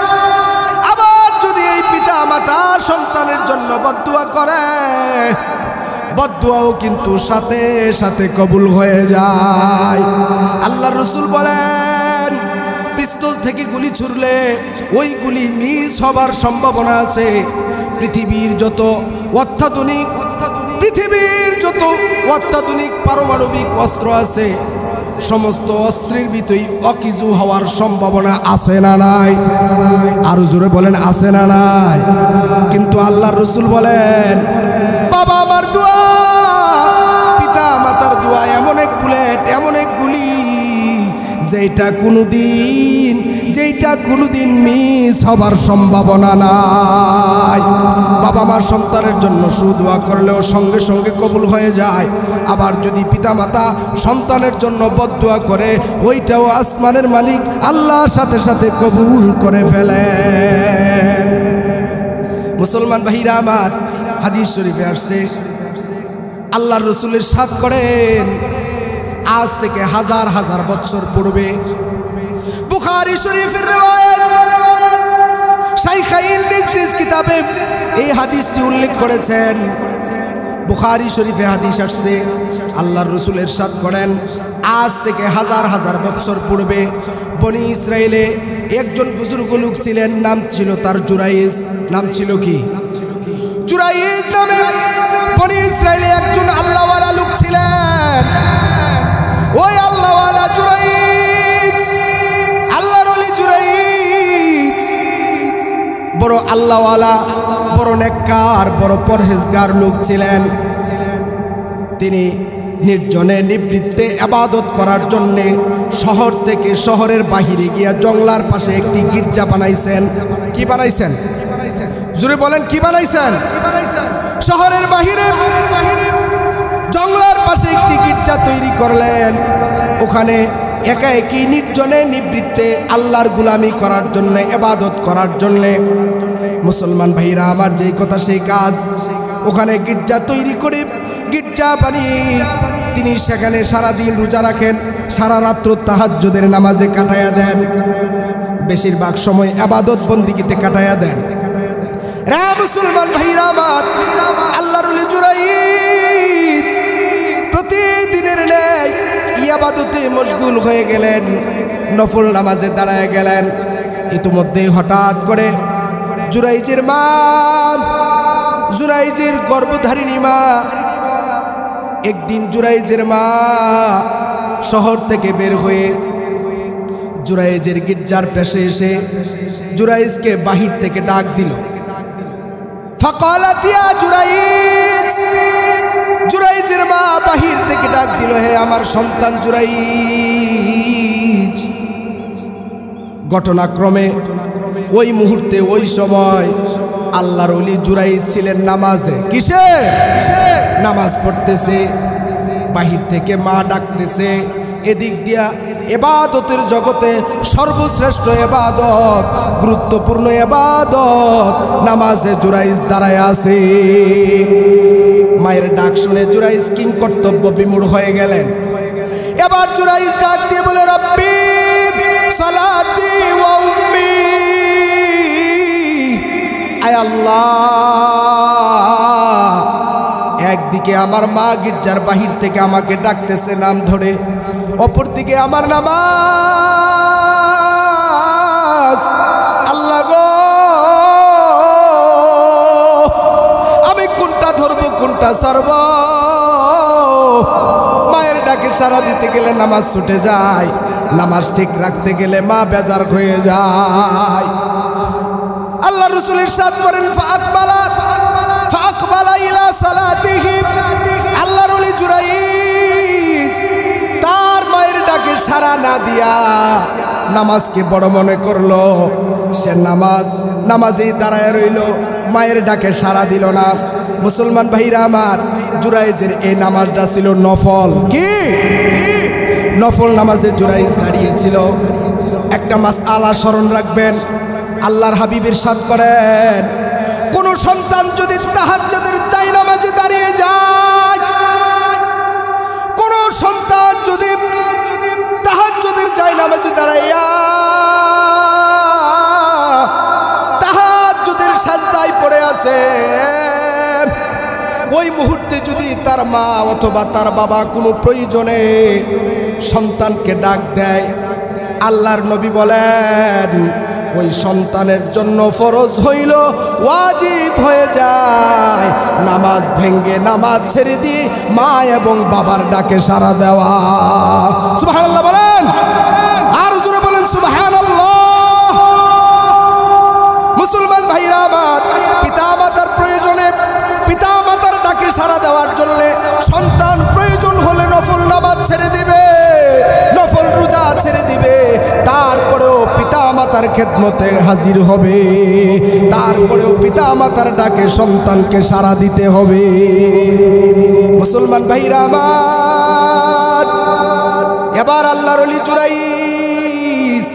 আবার যদি এই পিতা মাতা সন্তানের জন্য বদদুয়া করে, বদদুয়াও কিন্তু সাথে সাথে কবুল হয়ে যায়। আল্লাহর রাসূল বলেন, পিস্তল থেকে গুলি ছুড়লে ওই গুলি মিস হবার সম্ভাবনা আছে। পৃথিবীর যত অত্যাধুনিক পারমাণবিক অস্ত্র আছে, সমস্ত অস্ত্রের ভিতরেই অকিজু হওয়ার সম্ভাবনা আছে না নাই? আরো জোরে বলেন, আছে না নাই? কিন্তু আল্লাহর রাসূল বলেন, বাবা আমার দোয়া, পিতা মাতার দোয়া এমন এক বুলেট, এমন এক গুলি যেটা কোনোদিন মিস হবার সম্ভাবনা নাই। বাবা মার সন্তানের জন্য সুদোয়া করলেও সঙ্গে সঙ্গে কবুল হয়ে যায়, আবার যদি পিতা মাতা সন্তানের জন্য বদদুয়া করে ওইটাও আসমানের মালিক আল্লাহর সাথে সাথে কবুল করে ফেলে। মুসলমান ভাইরা আমার, হাদিস শরীফে আসছে আল্লাহর রাসূল ইরশাদ করেন, আজ থেকে হাজার হাজার বছর পূর্বে, বুখারী শরীফের riwayat, শাইখাইন নিজ নিজ কিতাবে এই হাদিসটি উল্লেখ করেছেন। বুখারী শরীফে হাদিস আসছে, আল্লাহর রাসূল ইরশাদ করেন, আজ থেকে হাজার হাজার বছর পূর্বে বনি ইসরাইলে একজন বুজুর্গ লোক ছিলেন, নাম ছিল তার জুরাইজ। নাম ছিল কি? জুরাইজ নামে বনি ইসরাইলে একজন আল্লাহওয়ালা লোক ছিলেন। ওই আল্লাহওয়ালা জুরাইজ, আল্লাহর ওলি জুরাইজ বড় আল্লাহওয়ালা, বড় নেককার, বড় পরহেজগার লোক ছিলেন। তিনি নির্জনে নিবৃত্তে ইবাদত করার জন্য শহর থেকে শহরের বাহিরে গিয়া জঙ্গলার পাশে একটি গির্জা বানাইছেন। কি বানাইছেন? জোরে বলেন, কি বানাইছেন? শহরের বাহিরে জঙ্গলার পাশে একটি গির্জা তৈরি করলেন। ওখানে একা একই নির্জনে নিবৃত্তে আল্লাহর গোলামি করার জন্য, ইবাদত করার জন্য। মুসলমান ভাইরা আমার, যেই কথা সেই কাজ। ওখানে গির্জা তৈরি করে, গির্জা বানিয়ে তিনি সেখানে সারাদিন রোজা রাখেন, সারা রাত্র তাহাজ্জুদের নামাজে কাটায়া দেন, বেশিরভাগ সময় ইবাদত বন্দিগিতে কাটায়া দেন। রে মুসলমান ভাইরা আমার, আল্লাহর ওলি জুরাইজ প্রতিদিনের ন্যায় ইবাদতে মশগুল হয়ে গেলেন, নফল নামাজে দাঁড়ায় গেলেন। ইতিমধ্যে হঠাৎ করে জুরাইজের মা, জুরাইজের গর্ভধারিণী মা, একদিন জুরাইজের মা শহর থেকে বের হয়ে জুরাইজের গির্জার পাশে এসে জুরাইজকে বাহির থেকে ডাক দিল। ফাকালাত ইয়া জুরাইজ, জুরাইজের মা বাহির থেকে ডাক দিল, হে আমার সন্তান জুরাইজ। ঘটনাক্রমে ওই মুহূর্তে, ওই সময় আল্লাহর ওলি জুরাইজ ছিলেন নামাজে। কিসে? নামাজ পড়তেছে। বাহির থেকে মা ডাকতেছে। এদিক দিয়া ইবাদতের জগতে সর্বশ্রেষ্ঠ ইবাদত, গুরুত্বপূর্ণ ইবাদত নামাজে জুরাইজ দাঁড়ায় আছে। মায়ের ডাক শুনে জুরাইজ কিং কর্তব্য বিমূঢ় হয়ে গেলেন। এবার জুরাইজ ডাক দিয়ে বলে, রব্বি সালাতি ওয়া উম্মি, আয় আল্লাহ, একদিকে আমার মা গির্জার বাহির থেকে আমাকে ডাকতেছে নাম ধরে, অপরদিকে আমার নামাজ। আল্লাহ গো, আমি কোনটা ধরবো, কোনটা ছাড়বো? মায়ের ডাকের সারা দিতে গেলে নামাজ ছুটে যায়, নামাজ ঠিক রাখতে গেলে মা বেজার হয়ে যায়। আল্লাহ রাসূল ইরশাদ করেন ফাআকবালা ইলা সালাতিহি, আল্লাহর ওলি জুরাইজ তার মায়ের ডাকে সাড়া না দিয়া নামাজকে বড় মনে করলো। সে নামাজেই দাঁড়ায় রইল, মায়ের ডাকে সাড়া দিল না। মুসলমান ভাইরা আমার, জুরাইজের এই নামাজটা ছিল নফল। কি নফল নামাজে জুরাইজ দাঁড়িয়েছিল। একটা মাসআলা স্মরণ রাখবেন, আল্লাহর হাবিব ইরশাদ করেন, কোন সন্তান যদি তাহাজ্জুদের নামাজে দাঁড়িয়ে যায়, কোন সন্তান যদি তাহাজ্জুদের নামাজে দাঁড়াইয়া তাহাজ্জুদের সাজদায় পড়ে আছে, ওই মুহূর্তে যদি তার মা অথবা তার বাবা কোনো প্রয়োজনে সন্তানকে ডাক দেয়, আল্লাহর নবী বলেন ওই সন্তানের জন্য ফরজ হইল, ওয়াজিব হয়ে যায় নামাজ ভেঙ্গে নামাজ ছেড়ে দিয়ে মা এবং বাবার ডাকে সাড়া দেওয়া। সুবহানাল্লাহ বলেন, আর জোরে বলেন সুবহানাল্লাহ। মুসলমান ভাইরা আমার, পিতা মাতার প্রয়োজনে, পিতা মাতার ডাকে সাড়া দেওয়ার জন্য সন্তান প্রয়োজন হলে নফল নামাজ ছেড়ে দিবে, নফল রোজা ছেড়ে দিবে, তারপরেও পিতা মাতার খেদমতে হাজির হবে, তারপরেও পিতা মাতার ডাকে সন্তানকে সাড়া দিতে হবে। মুসলমান ভাইরা আমার, এবার আল্লাহর ওলি জুরাইজ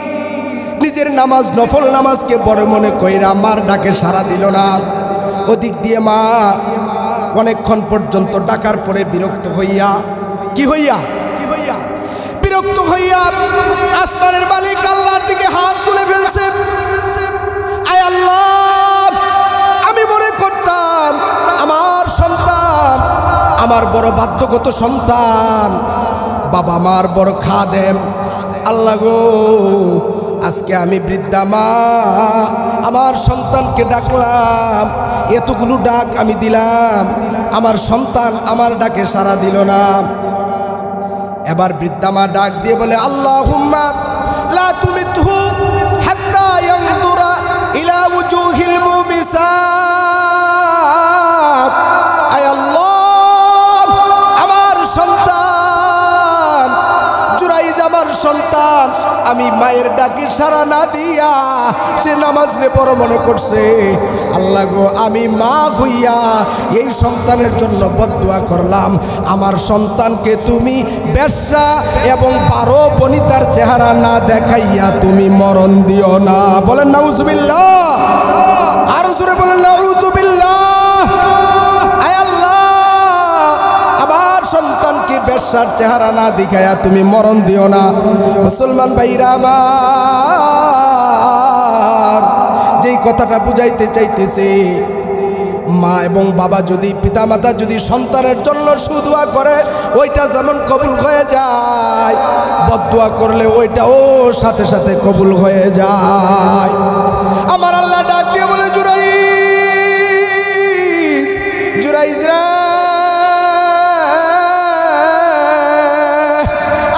নিজের নামাজ, নফল নামাজকে বড় মনে কইরা মার ডাকে সাড়া দিল না। ওদিক দিয়ে মা অনেকক্ষণ পর্যন্ত ডাকার পরে বিরক্ত হইয়া বিরক্ত হইয়া আসমানের মালিক আল্লাহর দিকে হাত তুলে ফেলছে। আয় আল্লাহ, আমি মনে করতাম আমার সন্তান আমার বড় বাধ্যগত সন্তান, বাবা মার বড় খাদেম। আল্লাহ গো, আজকে আমি বৃদ্ধা মা আমার সন্তানকে ডাকলাম, এতগুলো ডাক আমি দিলাম, আমার সন্তান আমার ডাকে সাড়া দিল না। এবার বৃদ্ধা মা ডাক দিয়ে বলে, আল্লাহুম্মা লা তুমিতহু হাত্তা ইয়ানজুরা ইলা ওয়ুজুহিল মুমিসাত। আয় আল্লাহ, আমার সন্তান জুরাইজ, আমার সন্তান আমি মায়ের ডাকে সাড়া না দিয়া সে নামাজ রে বড় মনে করছে। আল্লাহ গো, আমি মা হইয়া এই সন্তানের জন্য বদদুয়া করলাম, আমার সন্তানকে তুমি বেশ্যা এবং 12 বনিতার চেহারা না দেখাইয়া তুমি মরণ দিও না। বলেন নাউজুবিল্লাহ, আরো জোরে বলেন নাউজুবিল্লাহ। আয় আল্লাহ, আমার সন্তানকে বেশ্যার চেহারা না দেখাইয়া তুমি মরণ দিও না। মুসলমান ভাইরা আমার, যেই কথাটা বুঝাইতে চাইতেছে, মা এবং বাবা যদি, পিতা মাতা যদি সন্তানের জন্য সুদুয়া করে, ওইটা যেমন কবুল হয়ে যায়, বদদুয়া করলে ওইটাও সাথে সাথে কবুল হয়ে যায়। আমার আল্লাহ ডাক দিয়ে বলে, জুরাইজ রে,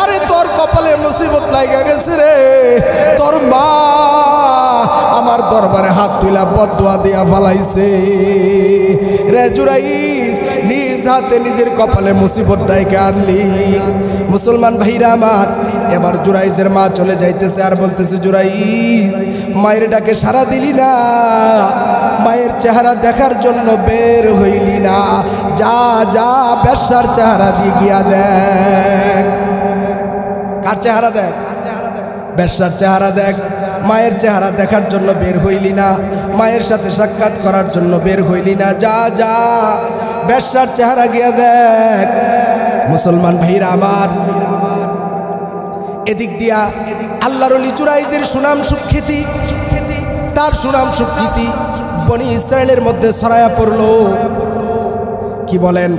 আরে তোর কপালে মুসিবত লাগা গেছে রে, তোর মা আমার দরবারে হাত তুলা বদদুয়া দিয়া ফালাইছে রে। জুরাইজ, নিজ হাতে নিজের কপালে মুসিবত ডাইকে আনলি। মুসলমান ভাইরা আমার, এবার জুরাইজের মা চলে যাইতেছে আর বলতেছে, জুরাইজ মায়ের ডাকে সাড়া দিলি না, মায়ের চেহারা দেখার জন্য বের হইলি না, যা যা বেশ্যার চেহারা দিয়ে গিয়া দেখ। কার চেহারা দেখ? বেশ্যার চেহারা দেখ। মায়ের চেহারা দেখার জন্য বের হইলি না, মায়ের সাথে সাক্ষাৎ করার জন্য বের হইলি না, যা যা বেশ্যার চেহারা গিয়া দেখ। মুসলমান ভাইরা আমার, এদিক দিয়া আল্লাহর ওলি জুরাইজের সুনাম সুখ্যাতি, তার সুনাম সুখ্যাতি বনি ইসরায়েলের মধ্যে ছড়ায়া পড়ল। কি বলেন,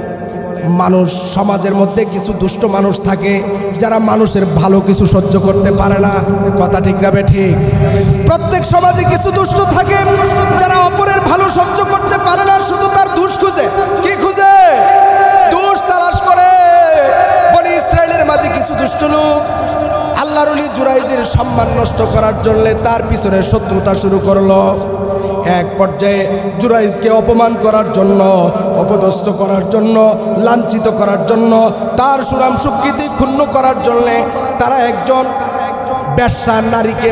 মানুষ, সমাজের মধ্যে কিছু দুষ্ট মানুষ থাকে যারা মানুষের ভালো কিছু সহ্য করতে পারে না। কথা ঠিক না ঠিক? প্রত্যেক সমাজে কিছু দুষ্ট থাকে যারা অপরের ভালো সহ্য করতে পারে না, শুধু তার দোষ খুঁজে। কি খুঁজে? দোষ তালাশ করে। বনি ইসরায়েলের মাঝে দুষ্ট লোক আল্লাহর ওলি জুরাইজের সম্মান নষ্ট করার জন্য তার পিছনে শত্রুতা শুরু করলো। এক পর্যায়ে জুরাইজকে অপমান করার জন্য, অপদস্থ করার জন্য, লাঞ্ছিত করার জন্য, তার সুনাম স্বীকৃতি ক্ষুণ্ণ করার জন্য তারা একজন বেশ্যা নারীকে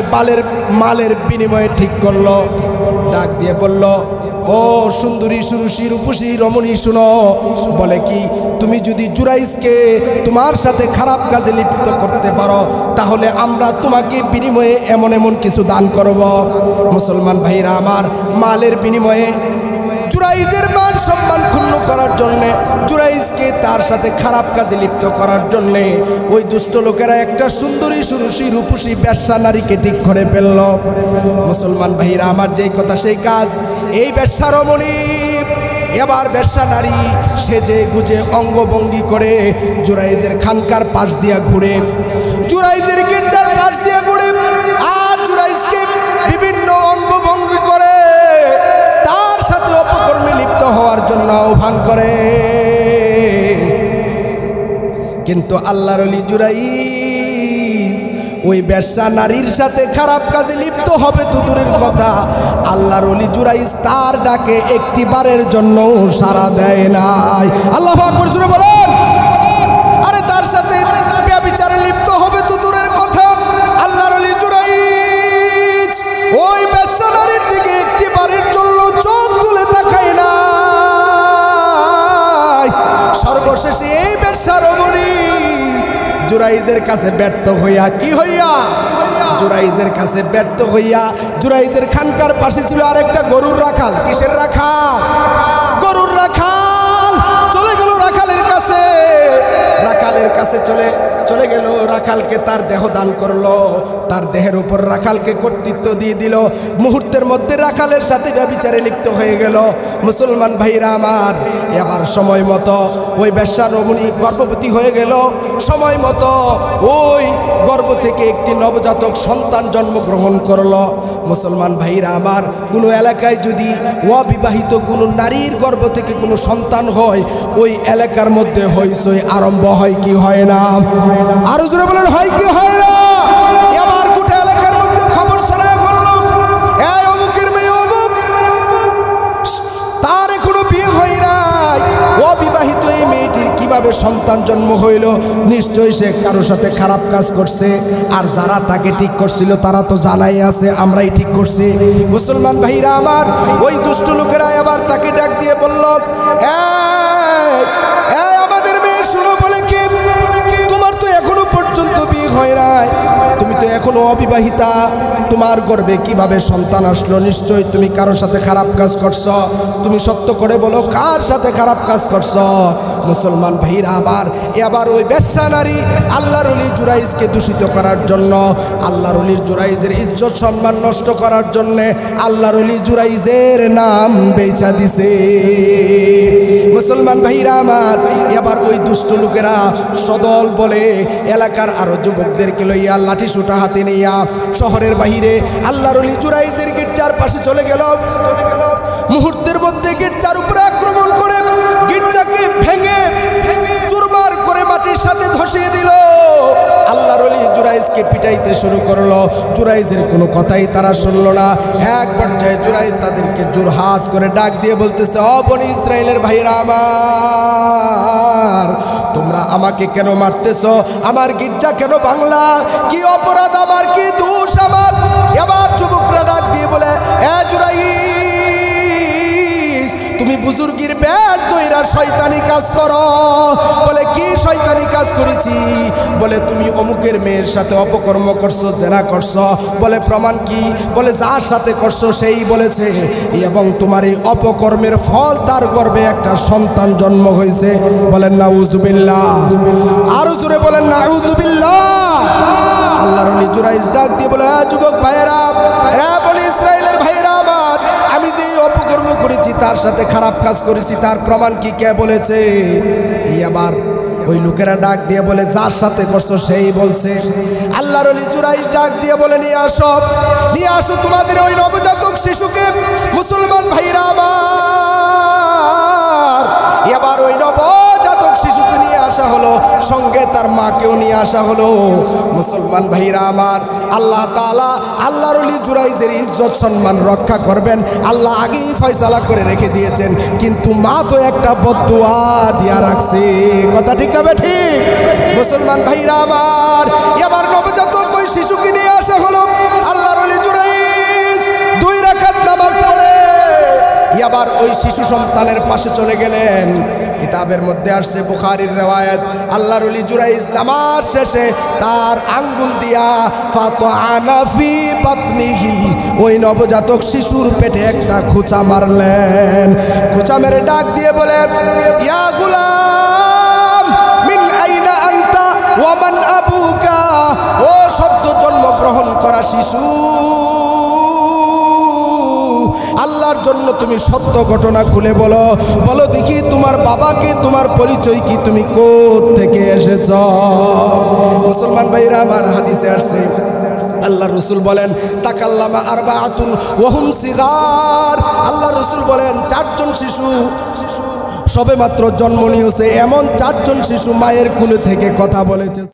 মালের বিনিময়ে ঠিক করলো। ডাক দিয়ে বলল, ও সুন্দরী সুরুষী রূপসী রমণী শুনো, বলে কি তুমি যদি জুরাইজকে তোমার সাথে খারাপ কাজে লিপ্ত করতে পারো তাহলে আমরা তোমাকে বিনিময়ে এমন এমন কিছু দান করব। মুসলমান ভাইরা আমার, মালের বিনিময়ে জুরাইজের মান সম্মান ক্ষুণ্ণ করার জন্যে, জুরাইজকে তার সাথে খারাপ কাজে লিপ্ত করার জন্যে ওই দুষ্ট লোকেরা একটা সুন্দরী সুরুষী রূপসী বেশ্যা নারীকে ঠিক করে ফেলল। মুসলমান ভাইরা আমার, যেই কথা সেই কাজ। এই বেশ্যা রমণী এবার বেশ্যা নারী সেজে গুজে অঙ্গভঙ্গি করে জুরাইজের খানকার পাশ দিয়া ঘুরে, জুরাইজের গির্জার পাশ দিয়া ঘুরে, আর জুরাইজকে বিভিন্ন অঙ্গভঙ্গি করে তার সাথে অপকর্মে লিপ্ত হওয়ার জন্য আহ্বান করে। কিন্তু আল্লাহর ওলি জুরাইজ ওই বেশ্যা নারীর সাথে খারাপ কাজে লিপ্ত হবে তো দূরের কথা, আল্লাহর ওলি জুরাইজ তার ডাকে একটি বারের জন্য সাড়া দেয় নাই। আল্লাহু আকবার জোরে বলেন। আরে তার সাথে ব্যভিচারে লিপ্ত হবে তো দূরের কথা, আল্লাহর ওলি জুরাইজ ওই বেশ্যা নারীর দিকে একটি বারের জন্য চোখ তুলে তাকায় না। সর্বশেষে এই বেশ্যা রমণী জুরাইজের কাছে ব্যর্থ হইয়া, কি হইয়া? জুরাইজের কাছে ব্যর্থ হইয়া, জুরাইজের খানকার পাশে ছিল আরেকটা গরুর রাখাল। কিসের রাখাল? গরুর রাখাল। চলে গেল রাখালের কাছে, রাখালের কাছে চলে গেল, রাখালকে তার দেহ দান করলো, তার দেহের উপর রাখালকে কর্তৃত্ব দিয়ে দিল। মুহূর্তের মধ্যে রাখালের সাথে ব্যভিচারে লিপ্ত হয়ে গেল। মুসলমান ভাইরা আমার, এবার সময় মতো ওই বেশ্যা রমণী গর্ভবতী হয়ে গেল। সময় মতো ওই গর্ভ থেকে একটি নবজাতক সন্তান জন্মগ্রহণ করলো। মুসলমান ভাইরা আমার, কোনো এলাকায় যদি অবিবাহিত কোনো নারীর গর্ভ থেকে কোনো সন্তান হয়, ওই এলাকার মধ্যে হইচই আরম্ভ হয় কি হয় না? আরো জোরে বলেন, হয় কি হয় না? এবার গোটা এলাকার মধ্যে খবর ছড়ায় পড়লো, এই অমুকের মেয়ে অমুক, তার এখনো বিয়ে হয় নাই, অবিবাহিত এই মেয়েটির কিভাবে সন্তান জন্ম হইল? নিশ্চয়ই সে কারোর সাথে খারাপ কাজ করছে। আর যারা তাকে ঠিক করছিল তারা তো জানাই আছে আমরাই ঠিক করছি। মুসলমান ভাইরা আমার, ওই দুষ্ট লোকেরা এবার তাকে ডাক দিয়ে বলল, আমাদের মেয়ের শুনো, বলে কি তোমার তো এখনো পর্যন্ত বিয়ে হয় নাই, তুমি তো এখনো অবিবাহিতা, তোমার গর্ভে কিভাবে সন্তান আসলো? নিশ্চয়ই তুমি কারোর সাথে খারাপ কাজ করছো। তুমি সত্য করে বলো, কার সাথে খারাপ কাজ করছো? মুসলমান ভাইরা আমার, এবার ওই বেশ্যা নারী আল্লাহর ওলি জুরাইজকে দূষিত করার জন্য, আল্লাহর ওলি জুরাইজের ইজ্জত সম্মান নষ্ট করার জন্যে আল্লাহর ওলি জুরাইজের নাম বেচা দিছে। মুসলমান ভাইরা আমার, এবার ওই দুষ্ট লোকেরা সদল বলে এলাকার আরো যুবকদেরকে লইয়া লাঠি সুটা হাতে নিয়া শহরের বাহিরে আল্লাহর ওলি জুরাইজের গির্জার পাশে চলে গেল। মুহূর্তের মধ্যে গির্জার উপরে আক্রমণ করে গির্জাকে ভেঙে চুরমার করে মাটির সাথে ধসিয়ে দিল। আল্লাহর ওলি জুরাইজকে পিটাইতে শুরু করলো। জুরাইজের কোনো কথাই তারা শুনলো না। এক পর্যায়ে জুরাইজ তাদেরকে জোরহাত করে ডাক দিয়ে বলতেছে, ও বনি ইসরাইলের ভাইরা আমার, তোমরা আমাকে কেন মারতেছ? আমার গির্জা কেন বাংলা? কি অপরাধ আমার? কি দোষ আমার? এবার যুবকরা ডাক দিয়ে বলে, জুরাইজ, তুমি বুজুর্গির ব্যাট দইরা শয়তানি কাজ করো। বলে, কি শয়তানি কাজ করেছি? বলে, তুমি অমুকের মেয়ের সাথে অপকর্ম করছো, জেনা করছো। বলে, প্রমাণ কি? বলে, যার সাথে করছো সেই বলেছে, এবং তোমার এই অপকর্মের ফল তার গর্ভে একটা সন্তান জন্ম হয়েছে। বলেন নাউজুবিল্লাহ। আরো জোরে বলেন নাউজুবিল্লাহ। আল্লাহর ওলি জুরাইজ ডাক দিয়ে বলে, যুবক ভাইয়েরা, বনি ইসরাইলের ভাইয়েরা আমার, আমি যে অপকর্ম করেছি, তার সাথে খারাপ কাজ করেছি, তার প্রমাণ কি কে বলেছে? এবার ওই লোকেরা ডাক দিয়ে বলে যার সাথে করছো সেই বলছে। আল্লাহর ওলি জুরাইজ ডাক দিয়ে বলে নিয়ে আসো তোমাদের ওই নবজাতক শিশুকে। মুসলমান ভাইরা আমার, এবার ওই নবজাতক শিশুকে নিয়ে আসা হলো, সঙ্গে তার মাকেও নিয়ে আসা হলো। মুসলমান ভাইরা আমার, আল্লাহ তাআলা আল্লাহর ওলি জুরাইজের ইজ্জত সম্মান রক্ষা করবেন আল্লাহ আগেই ফয়সালা করে রেখে দিয়েছেন, কিন্তু মা তো একটা বদদুয়া দিয়া রাখছে। কথা ঠিক না ঠিক? মুসলমান ভাইরা আমার, এবার নবজাতক ওই শিশুকে নিয়ে আসা হলো। আল্লাহর ওলি জুরাইজ 2 রাকাত নামাজ পড়ে এবার ওই শিশু সন্তানের পাশে চলে গেলেন। কিতাবের মধ্যে আসছে, বুখারীর রিওয়ায়াত, আল্লাহর ওলি জুরাইজ নামাজ শেষে তার আঙ্গুল দিয়া ফাতআনা ফি বাতনিহি, ওই নবজাতক শিশুর পেটে একটা খোঁচা মারলেন। খোঁচা মেরে ডাক দিয়ে বলে, ইয়া গুলাম মিন আইনা আনতা ওয়া মান আবুকা, ও সদ্য জন্মগ্রহণ করা শিশু, আল্লাহর জন্য তুমি সত্য ঘটনা খুলে বলো দেখি তোমার বাবাকে, তোমার পরিচয় কি, তুমি কোথা থেকে এসেছ? মুসলমান ভাইরা আমার, হাদিসে আসছে আল্লাহ রসুল বলেন তাকাল্লামা আরবাআতুন ওয়া হুম সিগার। আল্লাহ রসুল বলেন 4 জন শিশু সবে মাত্র জন্ম নিয়েছে, এমন 4 জন শিশু মায়ের কোলে থেকে কথা বলেছে।